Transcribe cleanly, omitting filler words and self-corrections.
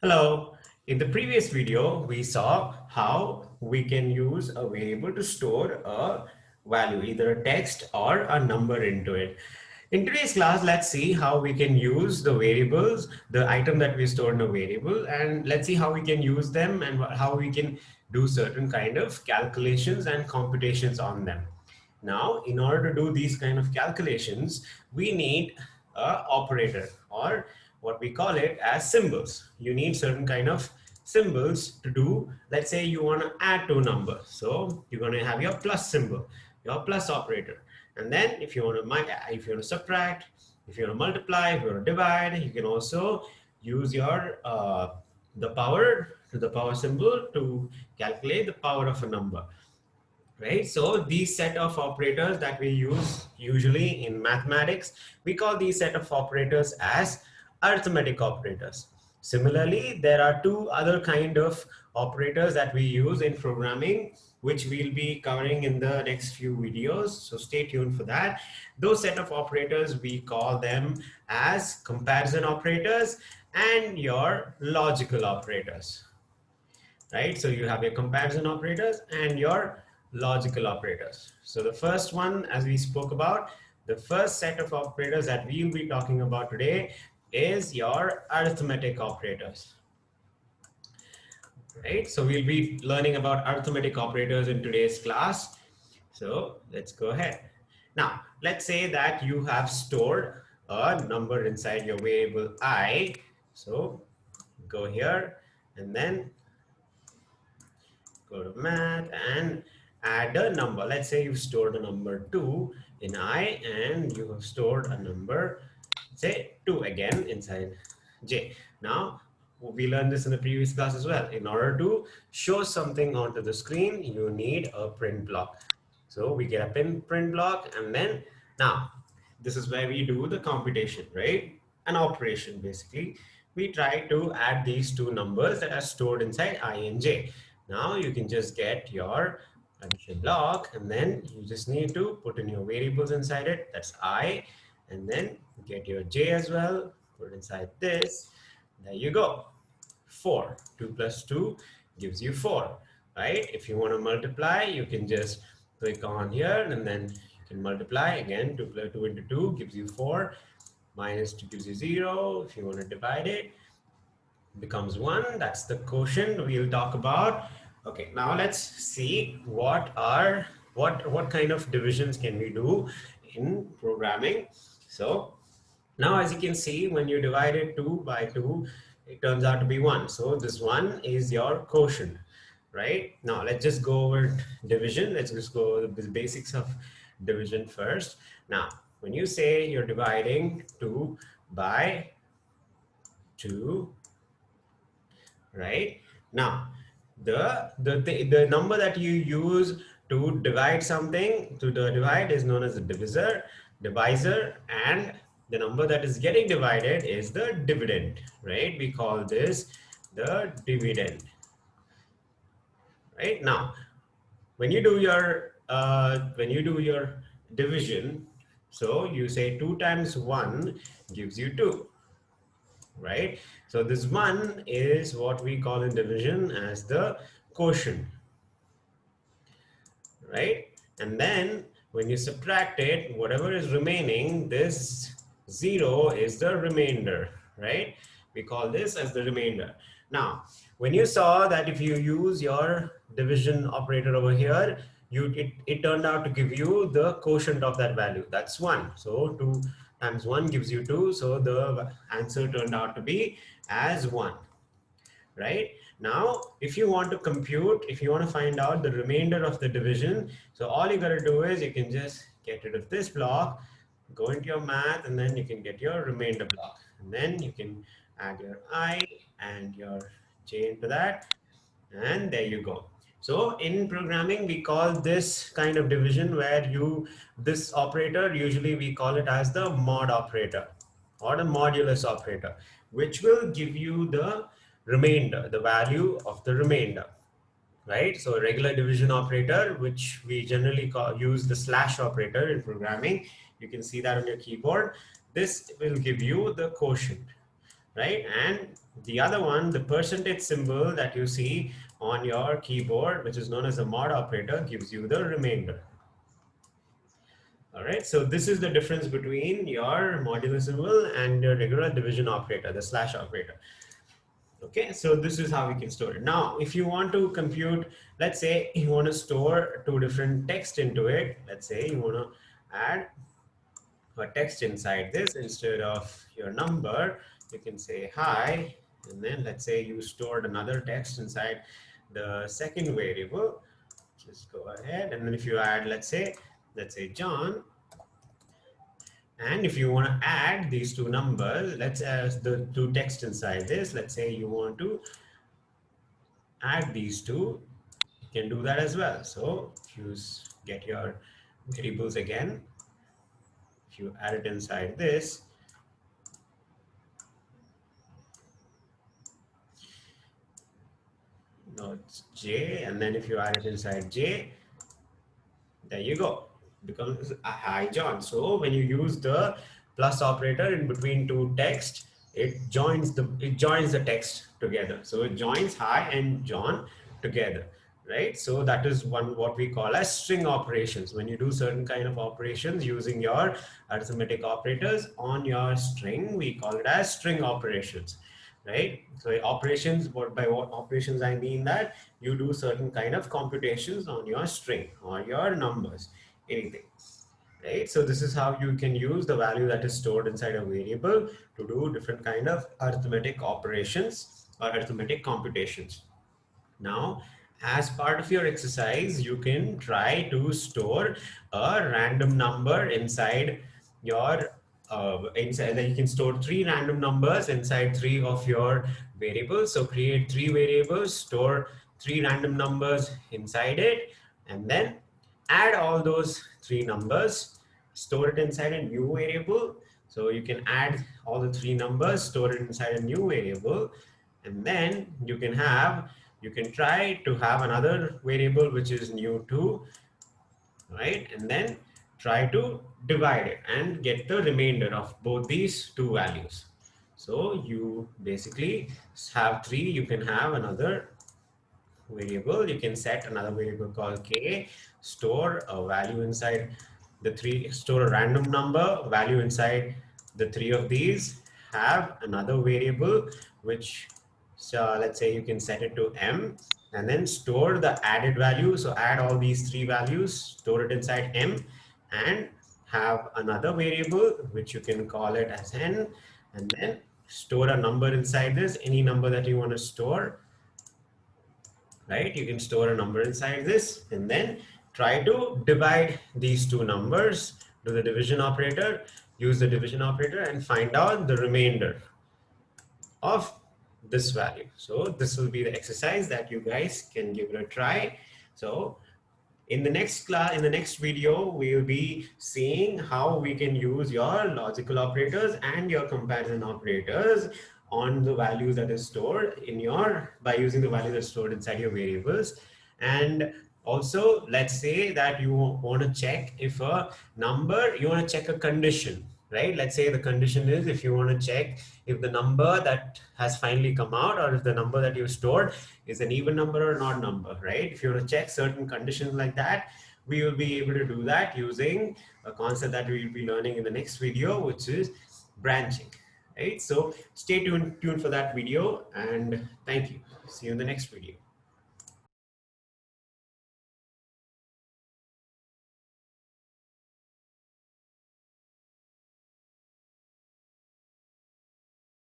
Hello. In the previous video, we saw how we can use a variable to store a value, either a text or a number into it. In today's class, let's see how we can use the variables, the item that we store in a variable, and let's see how we can use them and how we can do certain kind of calculations and computations on them. Now, in order to do these kind of calculations, we need a operator, or what we call it as symbols. You need certain kind of symbols to do. Let's say you want to add to a number. So you're going to have your plus symbol, your plus operator. And then if you want to subtract, if you want to multiply, if you want to divide, you can also use your the power symbol to calculate the power of a number. Right, so these set of operators that we use usually in mathematics, we call these set of operators as arithmetic operators. Similarly, there are two other kind of operators that we use in programming, which we'll be covering in the next few videos, so stay tuned for that. Those set of operators, we call them as comparison operators and your logical operators. Right, so you have your comparison operators and your logical operators. So the first one, as we spoke about, the first set of operators that we will be talking about today is your arithmetic operators. Right, so we'll be learning about arithmetic operators in today's class. So let's go ahead. Now, let's say that you have stored a number inside your variable I. So go here and then go to math and add a number. Let's say you've stored a number 2 in I and you have stored a number, say 2 again inside J. Now, we learned this in the previous class as well. In order to show something onto the screen, you need a print block. So we get a print block, and then now this is where we do the computation, right? An operation basically. We try to add these two numbers that are stored inside I and J. Now you can just get your addition block, and then you just need to put in your variables inside it. That's I, and then get your J as well, put inside this. There you go. 4. 2 plus 2 gives you 4, right? If you want to multiply, you can just click on here and then you can multiply again. 2 plus 2 into 2 gives you 4, minus 2 gives you 0. If you want to divide it, becomes 1. That's the quotient we'll talk about. Okay, now let's see what kind of divisions can we do in programming. So now, as you can see, when you divide it 2 by 2, it turns out to be 1. So this 1 is your quotient, right? Now let's just go over division. Let's just go over the basics of division first. Now, when you say you're dividing 2 by 2, right? Now, the number that you use to divide something, to the divide, is known as the divisor, and the number that is getting divided is the dividend, right? We call this the dividend. Right, now when you do your division, so you say 2 times 1 gives you 2, right? So this 1 is what we call in division as the quotient, right? And then when you subtract it, whatever is remaining, this 0 is the remainder, right? We call this as the remainder. Now, when you saw that if you use your division operator over here, it turned out to give you the quotient of that value. That's 1. So 2 times 1 gives you 2. So the answer turned out to be as 1. Right? Now, if you want to compute, if you want to find out the remainder of the division, so all you got to do is you can just get rid of this block, go into your math, and then you can get your remainder block. And then you can add your I and your J into that. And there you go. So in programming, we call this kind of division where this operator, usually we call it as the mod operator or the modulus operator, which will give you the remainder, the value of the remainder, right? So a regular division operator, which we generally use the slash operator in programming. You can see that on your keyboard. This will give you the quotient, right? And the other one, the percentage symbol that you see on your keyboard, which is known as a mod operator, gives you the remainder. All right, so this is the difference between your modulo symbol and your regular division operator, the slash operator. Okay, so this is how we can store it. Now, if you want to compute, let's say you want to store two different text into it. Let's say you want to add a text inside this. Instead of your number, you can say hi, and then let's say you stored another text inside the second variable. Just go ahead, and then if you add, let's say John, and if you want to add these two numbers, let's as the two text inside this, let's say you want to add these two, you can do that as well. So if you get your variables again, if you add it inside this, no, it's J, and then if you add it inside J, there you go, becomes a hi John. So when you use the plus operator in between two text, it joins the text together. So it joins hi and John together, right? So that is what we call as string operations. When you do certain kind of operations using your arithmetic operators on your string, we call it as string operations, right? So operations, by what operations I mean that you do certain kind of computations on your string or your numbers, anything, right? So this is how you can use the value that is stored inside a variable to do different kind of arithmetic operations or arithmetic computations. Now, as part of your exercise, you can try to store a random number inside your inside. Then you can store three random numbers inside three of your variables. So create three variables, store three random numbers inside it, and then add all those three numbers, store it inside a new variable. So you can add all the three numbers, store it inside a new variable, and then you can try to have another variable which is new too, right? And then try to divide it and get the remainder of both these two values. So you basically have three, you can have another variable, you can set another variable called k, store a value inside the three, store a random number value inside the three of these, have another variable which, so let's say you can set it to m, and then store the added value. So add all these three values, store it inside m, and have another variable which you can call it as n, and then store a number inside this, any number that you want to store, right? You can store a number inside this, and then try to divide these two numbers, do the division operator, use the division operator, and find out the remainder of this value. So this will be the exercise that you guys can give it a try. So in the next class, in the next video, we will be seeing how we can use your logical operators and your comparison operators on the values that is stored in your, by using the values that are stored inside your variables. And also, let's say that you want to check if a number, you want to check a condition, right? Let's say the condition is, if you want to check if the number that has finally come out, or if the number that you stored is an even number or an odd number, right? If you want to check certain conditions like that, we will be able to do that using a concept that we will be learning in the next video, which is branching, right? So stay tuned for that video, and thank you. See you in the next video.